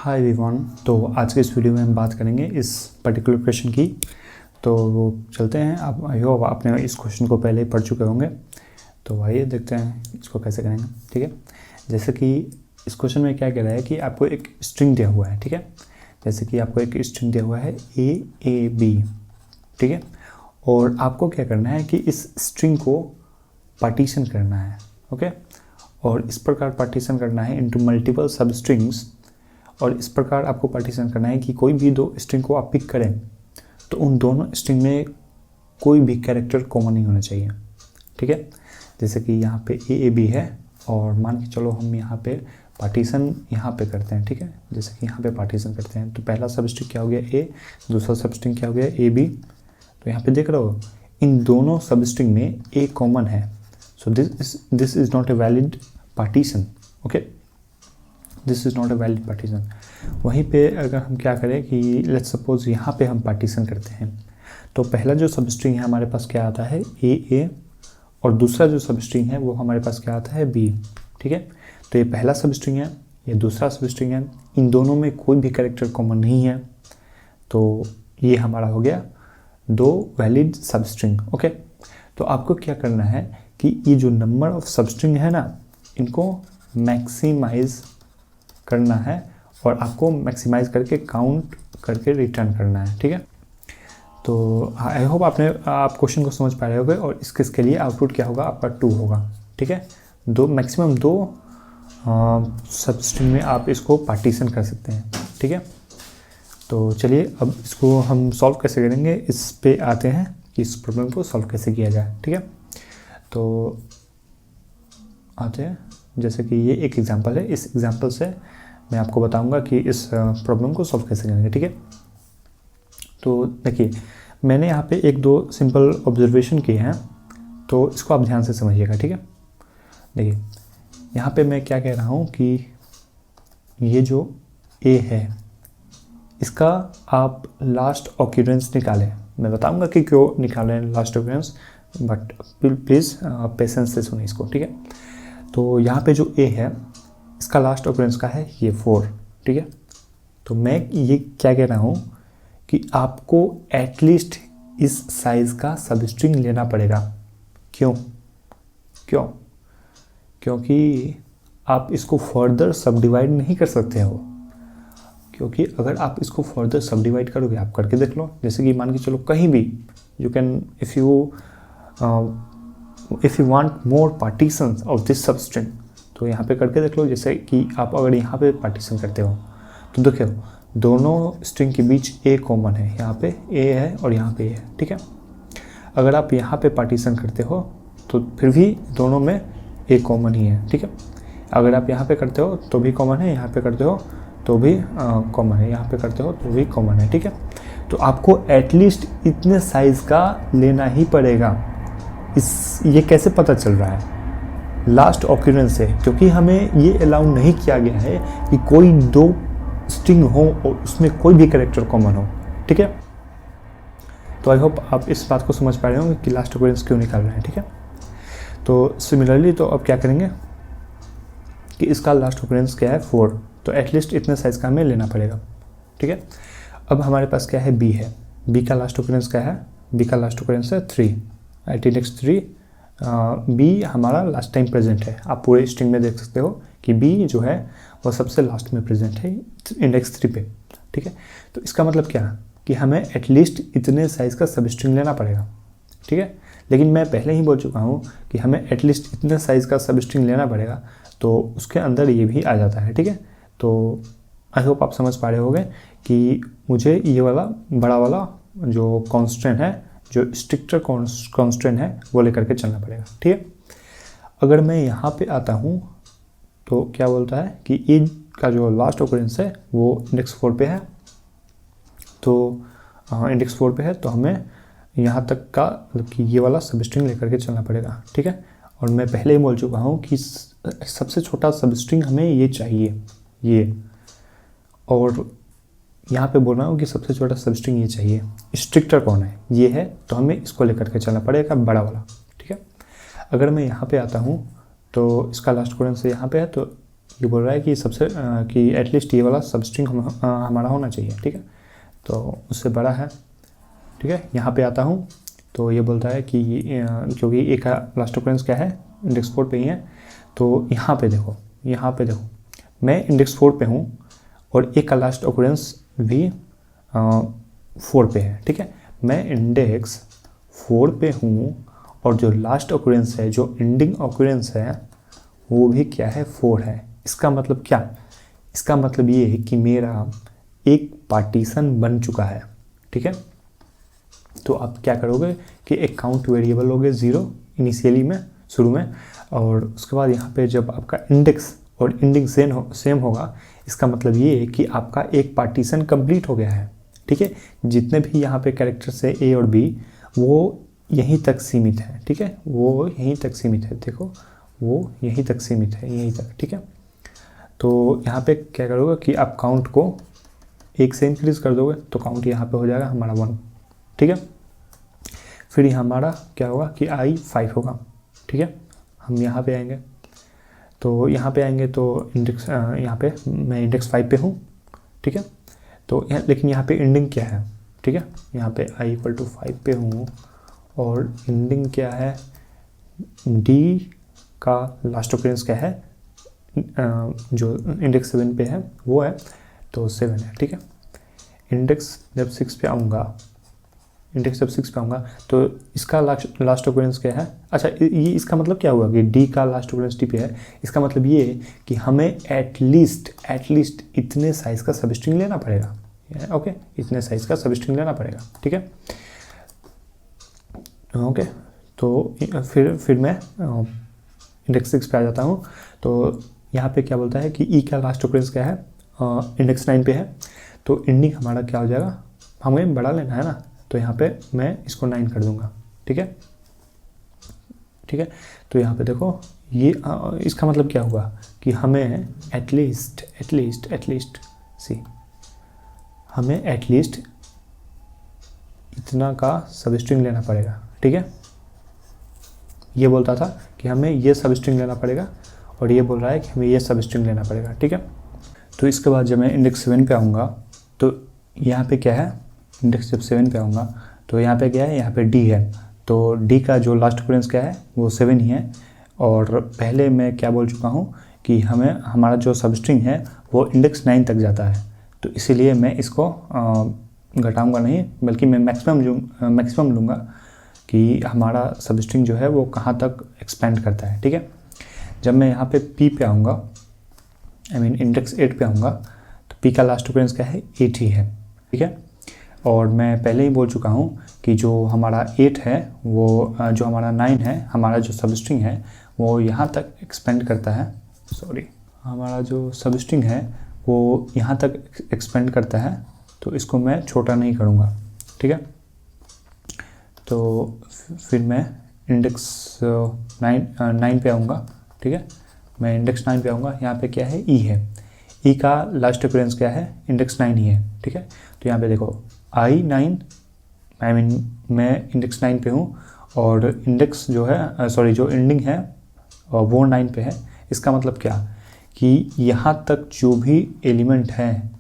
Hi everyone. तो आज के इस वीडियो में हम बात करेंगे इस पर्टिकुलर क्वेश्चन की। तो वो चलते हैं। आप आई होप आपने इस क्वेश्चन को पहले ही पढ़ चुके होंगे। तो आइए देखते हैं इसको कैसे करेंगे। ठीक है, जैसे कि इस क्वेश्चन में क्या कह रहा है कि आपको एक स्ट्रिंग दिया हुआ है। ठीक है, जैसे कि आपको एक स्ट्रिंग दिया हुआ है A B। ठीक है, और आपको क्या करना है कि इस स्ट्रिंग को पार्टीशन करना है। ओके, और इस प्रकार पार्टीशन करना है इनटू मल्टीपल सब स्ट्रिंग्स। और इस प्रकार आपको पार्टीशन करना है कि कोई भी दो स्ट्रिंग को आप पिक करें तो उन दोनों स्ट्रिंग में कोई भी कैरेक्टर कॉमन नहीं होना चाहिए। ठीक है, जैसे कि यहाँ पे A है और मान के चलो हम यहाँ पे पार्टीशन यहाँ पे करते हैं। ठीक है, जैसे कि यहाँ पे पार्टीशन करते हैं तो पहला सब स्ट्रिंग क्या हो गया A, दूसरा सब स्ट्रिंग क्या हो गया AB। तो यहाँ पे देख रहे हो इन दोनों सब स्ट्रिंग में A कॉमन है। So this is not a valid partition. Okay, this is not a valid partition. वहीं पे अगर हम क्या करें कि लेट्स सपोज यहाँ पे हम पार्टीशन करते हैं तो पहला जो सब स्ट्रिंग है हमारे पास क्या आता है A और दूसरा जो सब स्ट्रिंग है वो हमारे पास क्या आता है B। ठीक है, तो ये पहला सब स्ट्रिंग है, ये दूसरा सब स्ट्रिंग है, इन दोनों में कोई भी कैरेक्टर कॉमन नहीं है। तो ये हमारा हो गया दो वैलिड सब स्ट्रिंग। ओके, तो आपको क्या करना है कि ये जो नंबर ऑफ सब स्ट्रिंग है ना इनको मैक्सिमाइज करना है और आपको मैक्सिमाइज करके काउंट करके रिटर्न करना है। ठीक है, तो आई होप आप क्वेश्चन को समझ पा रहे होंगे। और इसके लिए आउटपुट क्या होगा आपका 2 होगा। ठीक है, मैक्सिमम दो सब स्ट्रिंग में आप इसको पार्टीशन कर सकते हैं। ठीक है, तो चलिए अब इसको हम सॉल्व कैसे करेंगे इस पे आते हैं कि इस प्रॉब्लम को सॉल्व कैसे किया जाए। ठीक है, तो आते हैं जैसे कि ये एक एग्जांपल है, इस एग्जांपल से मैं आपको बताऊंगा कि इस प्रॉब्लम को सॉल्व कैसे करेंगे। ठीक है, तो देखिए मैंने यहाँ पे एक दो सिंपल ऑब्जर्वेशन किए हैं तो इसको आप ध्यान से समझिएगा। ठीक है, देखिए यहाँ पे मैं क्या कह रहा हूँ कि ये जो A है इसका आप लास्ट ऑक्यूरेंस निकालें। मैं बताऊंगा कि क्यों निकालें last occurrence, but please patience से सुनिए इसको। ठीक है, तो यहाँ पे जो A है इसका लास्ट ऑक्यूरेंस का है ये 4। ठीक है, तो मैं ये क्या कह रहा हूँ कि आपको एटलीस्ट इस साइज़ का सब स्ट्रिंग लेना पड़ेगा। क्यों? क्योंकि आप इसको फर्दर सब डिवाइड नहीं कर सकते हो। क्योंकि अगर आप इसको फर्दर सब डिवाइड करोगे, आप करके देख लो, जैसे कि मान के चलो कहीं भी you can if you want more partitions of this सब स्ट्रिंग तो यहाँ पे करके देख लो। जैसे कि आप अगर यहाँ पे पार्टीशन करते हो तो देखो दोनों स्ट्रिंग के बीच A कॉमन है, यहाँ पे A है और यहाँ पे A है। ठीक है, अगर आप यहाँ पे पार्टीशन करते हो तो फिर भी दोनों में A कॉमन ही है। ठीक है, अगर आप यहाँ पे करते हो तो भी कॉमन है, यहाँ पे करते हो तो भी कॉमन है, यहाँ पे करते हो तो भी कॉमन है। ठीक है, तो आपको एटलीस्ट इतने साइज़ का लेना ही पड़ेगा। ये कैसे पता चल रहा है? लास्ट ऑक्यूरेंस है, क्योंकि हमें ये अलाउ नहीं किया गया है कि कोई दो स्ट्रिंग हो और उसमें कोई भी कैरेक्टर कॉमन हो। ठीक है, तो आई होप आप इस बात को समझ पा रहे होंगे कि लास्ट ऑक्यूरेंस क्यों निकाल रहे हैं। ठीक है, तो सिमिलरली तो अब क्या करेंगे कि इसका लास्ट ऑक्यूरेंस क्या है 4, तो एटलीस्ट इतने साइज़ का हमें लेना पड़ेगा। ठीक है, अब हमारे पास क्या है B है, B का लास्ट ऑक्यूरेंस क्या है? B का लास्ट ऑक्यूरेंस है 3, एट इंडेक्स 3। B हमारा लास्ट टाइम प्रेजेंट है। आप पूरे स्ट्रिंग में देख सकते हो कि B जो है वो सबसे लास्ट में प्रेजेंट है इंडेक्स 3 पे। ठीक है, तो इसका मतलब क्या कि हमें एटलीस्ट इतने साइज़ का सब स्ट्रिंग लेना पड़ेगा। ठीक है, लेकिन मैं पहले ही बोल चुका हूँ कि हमें एटलीस्ट इतने साइज़ का सब स्ट्रिंग लेना पड़ेगा, तो उसके अंदर ये भी आ जाता है। ठीक है, तो आई होप आप समझ पा रहे होंगे कि मुझे ये वाला बड़ा वाला जो कॉन्स्टेंट है, जो स्ट्रिक्टर कॉन्स्टेंट है वो लेकर के चलना पड़ेगा। ठीक है, अगर मैं यहाँ पे आता हूँ तो क्या बोलता है कि A का जो लास्ट ऑक्यूरेंस है वो इंडेक्स 4 पे है। तो इंडेक्स 4 पे है तो हमें यहाँ तक का मतलब कि ये वाला सब स्ट्रिंग लेकर के चलना पड़ेगा। ठीक है, और मैं पहले ही बोल चुका हूँ कि सबसे छोटा सब स्ट्रिंग हमें ये चाहिए, ये, और यहाँ पे बोल रहा हूँ कि सबसे छोटा सब स्ट्रिंग ये चाहिए। स्ट्रिक्टर कौन है? ये है, तो हमें इसको लेकर के चलना पड़ेगा बड़ा वाला। ठीक है, अगर मैं यहाँ पे आता हूँ तो इसका लास्ट ऑक्यूरेंस यहाँ पे है तो ये बोल रहा है कि सबसे कि एटलीस्ट ये वाला सबस्ट्रिंग हमारा होना चाहिए, ठीक है, तो उससे बड़ा है, ठीक है। यहाँ पे आता हूँ तो ये बोलता है कि क्योंकि ए का लास्ट ऑकरेंस क्या है, इंडेक्स 4 पे ही है, तो यहाँ पे देखो मैं इंडेक्स 4 पे हूँ और ए का लास्ट ऑकरेंस भी 4 पे है, ठीक है। मैं इंडेक्स 4 पे हूँ और जो लास्ट ऑकरेंस है, जो एंडिंग ऑकरेंस है, वो भी क्या है, 4 है। इसका मतलब क्या, इसका मतलब ये है कि मेरा एक पार्टीशन बन चुका है, ठीक है। तो आप क्या करोगे कि एक काउंट वेरिएबल लोगे 0 इनिशियली में, शुरू में, और उसके बाद यहाँ पे जब आपका इंडेक्स और एंडिंग सेम होगा, इसका मतलब ये है कि आपका एक पार्टीशन कंप्लीट हो गया है, ठीक है। जितने भी यहाँ पे कैरेक्टर्स है ए और बी, वो यहीं तक सीमित है, ठीक है, वो यहीं तक सीमित है, देखो वो यहीं तक सीमित है, यहीं तक, ठीक है। तो यहाँ पे क्या करोगे कि आप काउंट को 1 से इंक्रीज कर दोगे, तो काउंट यहाँ पे हो जाएगा हमारा 1, ठीक है। फिर ये हमारा क्या होगा कि आई 5 होगा, ठीक है। हम यहाँ पे आएंगे, तो यहाँ पे आएंगे तो इंडेक्स यहाँ पे मैं इंडेक्स 5 पे हूँ, ठीक है। तो लेकिन यहाँ पे एंडिंग क्या है, ठीक है, यहाँ पे i = 5 पे हूँ और एंडिंग क्या है, डी का लास्ट ऑकरेंस क्या है, जो इंडेक्स 7 पे है वो है, तो 7 है, ठीक है। इंडेक्स जब 6 पे आऊँगा, तो इसका लास्ट ऑकरेंस क्या है, अच्छा ये इसका मतलब क्या हुआ कि डी का लास्ट ऑकरेंस टी पे है, इसका मतलब ये है कि हमें एटलीस्ट इतने साइज़ का सबस्ट्रिंग लेना पड़ेगा, ओके, इतने साइज़ का सबस्ट्रिंग लेना पड़ेगा, ठीक है, ओके। तो फिर मैं इंडेक्स 6 पे आ जाता हूँ, तो यहाँ पे क्या बोलता है कि ई का लास्ट ऑकरेंस क्या है, इंडेक्स 9 पे है, तो एंडिंग हमारा क्या हो जाएगा, हमें बड़ा लेना है ना, तो यहाँ पे मैं इसको 9 कर दूंगा, ठीक है, ठीक है। तो यहाँ पे देखो ये इसका मतलब क्या हुआ कि हमें एटलीस्ट हमें एटलीस्ट इतना का सबस्ट्रिंग लेना पड़ेगा, ठीक है। ये बोलता था कि हमें ये सबस्ट्रिंग लेना पड़ेगा और ये बोल रहा है कि हमें ये सबस्ट्रिंग लेना पड़ेगा, ठीक है। तो इसके बाद जब मैं इंडेक्स 7 पे आऊँगा, तो यहाँ पे क्या है, इंडेक्स जब 7 पे आऊँगा तो यहाँ पे क्या है, यहाँ पे डी है, तो डी का जो लास्ट ऑकरेंस क्या है वो 7 ही है, और पहले मैं क्या बोल चुका हूँ कि हमें हमारा जो सबस्ट्रिंग है वो इंडेक्स 9 तक जाता है, तो इसीलिए मैं इसको घटाऊँगा नहीं, बल्कि मैं मैक्सिमम लूँगा कि हमारा सबस्ट्रिंग जो है वो कहाँ तक एक्सपेंड करता है, ठीक है। जब मैं यहाँ पे पी पे आऊँगा, इंडेक्स 8 पे आऊँगा, तो पी का लास्ट ऑकरेंस क्या है, 8 ही है, ठीक है। और मैं पहले ही बोल चुका हूँ कि जो हमारा 8 है वो जो हमारा 9 है, हमारा जो सबस्ट्रिंग है वो यहाँ तक एक्सपेंड करता है, हमारा जो सबस्ट्रिंग है वो यहाँ तक एक्सपेंड करता है, तो इसको मैं छोटा नहीं करूँगा, ठीक है। तो फिर मैं इंडेक्स 9 पे आऊँगा, ठीक है, मैं इंडेक्स 9 पे आऊँगा, यहाँ पे क्या है, ई है, ई का लास्ट ऑकरेंस क्या है, इंडेक्स 9 ही है, ठीक है। तो यहाँ पे देखो I9 मैं इंडेक्स 9 पे हूँ और इंडेक्स जो है जो एंडिंग है वो 9 पे है। इसका मतलब क्या कि यहाँ तक जो भी एलिमेंट है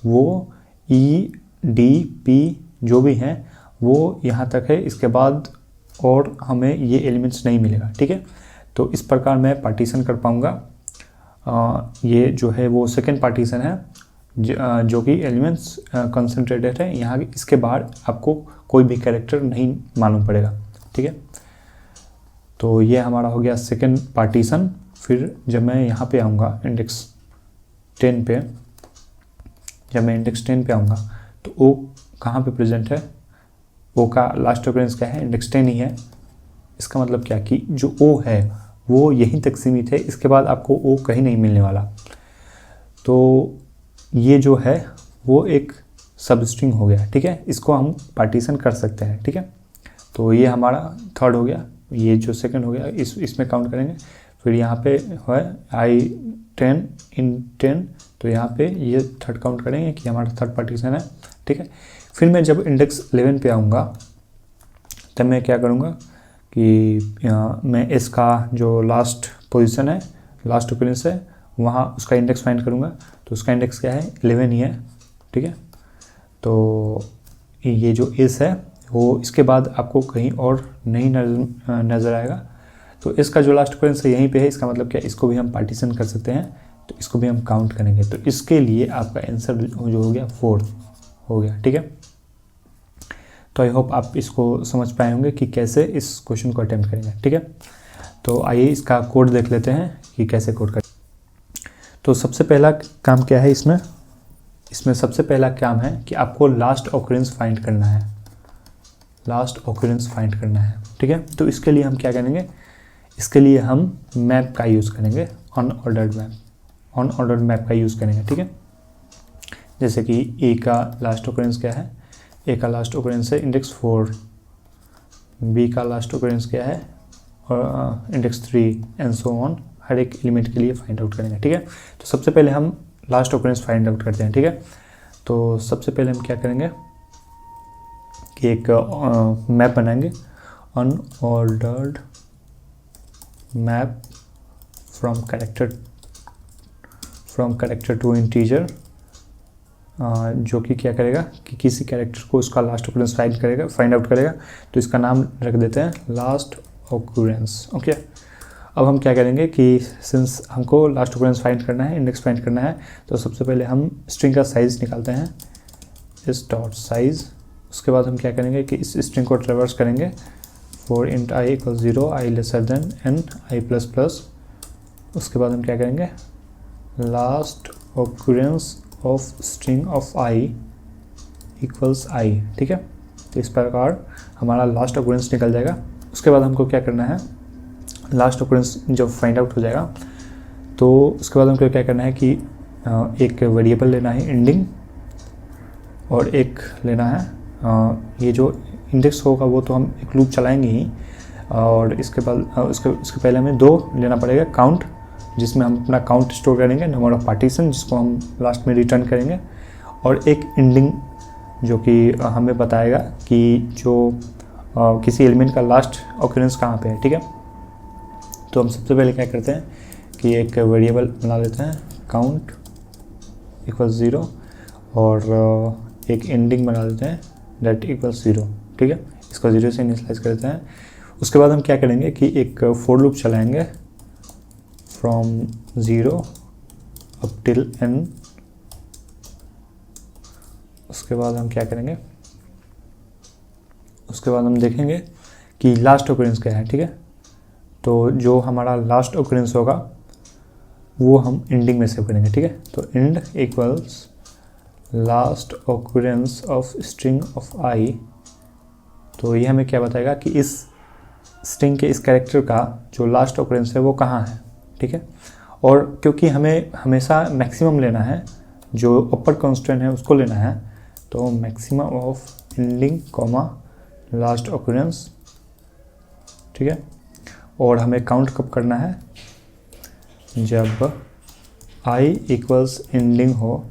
वो E, D, P जो भी हैं वो यहाँ तक है, इसके बाद और हमें ये एलिमेंट्स नहीं मिलेगा, ठीक है। तो इस प्रकार मैं पार्टीशन कर पाऊँगा। ये जो है वो सेकेंड पार्टीशन है जो कि एलिमेंट्स कंसंट्रेटेड है, यहाँ इसके बाहर आपको कोई भी कैरेक्टर नहीं मालूम पड़ेगा, ठीक है। तो ये हमारा हो गया सेकेंड पार्टीशन। फिर जब मैं यहाँ पे आऊँगा इंडेक्स 10 पे, जब मैं इंडेक्स 10 पे आऊँगा तो ओ कहाँ पे प्रेजेंट है, ओ का लास्ट ऑकरेंस क्या है, इंडेक्स 10 ही है। इसका मतलब क्या कि जो ओ है वो यहीं तक सीमित है, इसके बाद आपको ओ कहीं नहीं मिलने वाला। तो ये जो है वो एक सबस्ट्रिंग हो गया, ठीक है, इसको हम पार्टीशन कर सकते हैं, ठीक है। तो ये हमारा थर्ड हो गया, ये जो सेकंड हो गया इसमें काउंट करेंगे। फिर यहाँ पे है I10 इन 10, तो यहाँ पे ये थर्ड काउंट करेंगे कि हमारा थर्ड पार्टीशन है, ठीक है। फिर मैं जब इंडेक्स 11 पे आऊँगा तब मैं क्या करूँगा कि मैं इसका जो लास्ट पोजीशन है, लास्ट ऑकरेंस है, वहाँ उसका इंडेक्स फाइंड करूँगा, तो उसका इंडेक्स क्या है 11 ही है, ठीक है। तो ये जो इस है वो इसके बाद आपको कहीं और नहीं नज़र आएगा, तो इसका जो लास्ट ऑकरेंस है यहीं पे है, इसका मतलब क्या, इसको भी हम पार्टीशन कर सकते हैं, तो इसको भी हम काउंट करेंगे। तो इसके लिए आपका आंसर जो हो गया 4 हो गया, ठीक है। तो आई होप आप इसको समझ पाए होंगे कि कैसे इस क्वेश्चन को अटेम्प्ट करेंगे, ठीक है। तो आइए इसका कोड देख लेते हैं कि कैसे कोड करें। तो सबसे पहला काम क्या है इसमें सबसे पहला काम है कि आपको लास्ट ऑकरेंस फाइंड करना है, लास्ट ऑकरेंस फाइंड करना है, ठीक है। तो इसके लिए हम क्या करेंगे, इसके लिए हम मैप का यूज़ करेंगे, अनऑर्डर्ड मैप का यूज़ करेंगे, ठीक है। जैसे कि ए का लास्ट ऑकरेंस क्या है, ए का लास्ट ऑकरेंस है इंडेक्स 4, बी का लास्ट ऑकरेंस क्या है और इंडेक्स 3 एंड सो ऑन, हर एक एलिमेंट के लिए फाइंड आउट करेंगे, ठीक है। तो सबसे पहले हम लास्ट ऑकरेंस फाइंड आउट करते हैं, ठीक है। तो सबसे पहले हम क्या करेंगे कि एक मैप बनाएंगे, unordered map from character to integer, जो कि क्या करेगा कि किसी कैरेक्टर को उसका लास्ट ऑकरेंस फाइंड आउट करेगा। तो इसका नाम रख देते हैं लास्ट ऑकरेंस, ओके। अब हम क्या करेंगे कि सिंस हमको लास्ट ऑकरेंस फाइंड करना है, इंडेक्स फाइंड करना है, तो सबसे पहले हम स्ट्रिंग का साइज़ निकालते हैं, इस डॉट साइज़। उसके बाद हम क्या करेंगे कि इस स्ट्रिंग को ट्रेवर्स करेंगे for int i = 0, i n, i++। उसके बाद हम क्या करेंगे, last occurrence of string of i = i, ठीक है। तो इस प्रकार हमारा लास्ट ऑकरेंस निकल जाएगा। उसके बाद हमको क्या करना है, लास्ट ऑकरेंस जब फाइंड आउट हो जाएगा तो उसके बाद हमको क्या करना है कि एक वेरिएबल लेना है इंडिंग, और एक लेना है ये जो इंडेक्स होगा वो तो हम एक लूप चलाएंगे ही, और इसके बाद उसके पहले हमें 2 लेना पड़ेगा, काउंट, जिसमें हम अपना काउंट स्टोर करेंगे, नंबर ऑफ पार्टीशन, जिसको हम लास्ट में रिटर्न करेंगे, और एक इंडिंग जो कि हमें बताएगा कि जो किसी एलिमेंट का लास्ट ऑकरेंस कहाँ पे है, ठीक है। तो हम सबसे पहले क्या करते हैं कि एक वेरिएबल बना लेते हैं काउंट = 0, और एक एंडिंग बना देते हैं दैट = 0, ठीक है। इसको 0 से इनिशियलाइज करते हैं। उसके बाद हम क्या करेंगे कि एक फॉर लूप चलाएंगे फ्रॉम 0 अप टिल n। उसके बाद हम क्या करेंगे, उसके बाद हम देखेंगे कि लास्ट ऑकरेंस क्या है, ठीक है। तो जो हमारा लास्ट ऑकरेंस होगा वो हम एंडिंग में सेव करेंगे, ठीक है। तो end equals last occurrence of string of i। तो ये हमें क्या बताएगा कि इस स्ट्रिंग के इस कैरेक्टर का जो लास्ट ऑकरेंस है वो कहाँ है, ठीक है। और क्योंकि हमें हमेशा मैक्सिमम लेना है, जो अपर कॉन्स्टेंट है उसको लेना है, तो maximum of ending comma last occurrence, ठीक है। और हमें काउंट कब करना है, जब i = एंडिंग हो,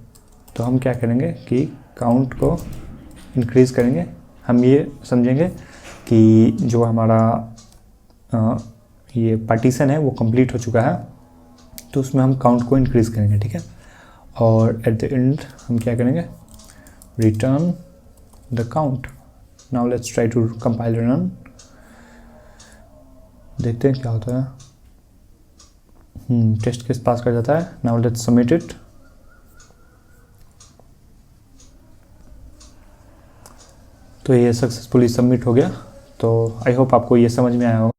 तो हम क्या करेंगे कि काउंट को इंक्रीज़ करेंगे। हम ये समझेंगे कि जो हमारा ये पार्टीशन है वो कंप्लीट हो चुका है, तो उसमें हम काउंट को इंक्रीज़ करेंगे, ठीक है। और एट द एंड हम क्या करेंगे, return the count. Now let's try to compile run, देखते हैं क्या होता है। टेस्ट केस पास कर जाता है। Now let's submit it. तो ये सक्सेसफुली सबमिट हो गया। तो आई होप आपको ये समझ में आया होगा।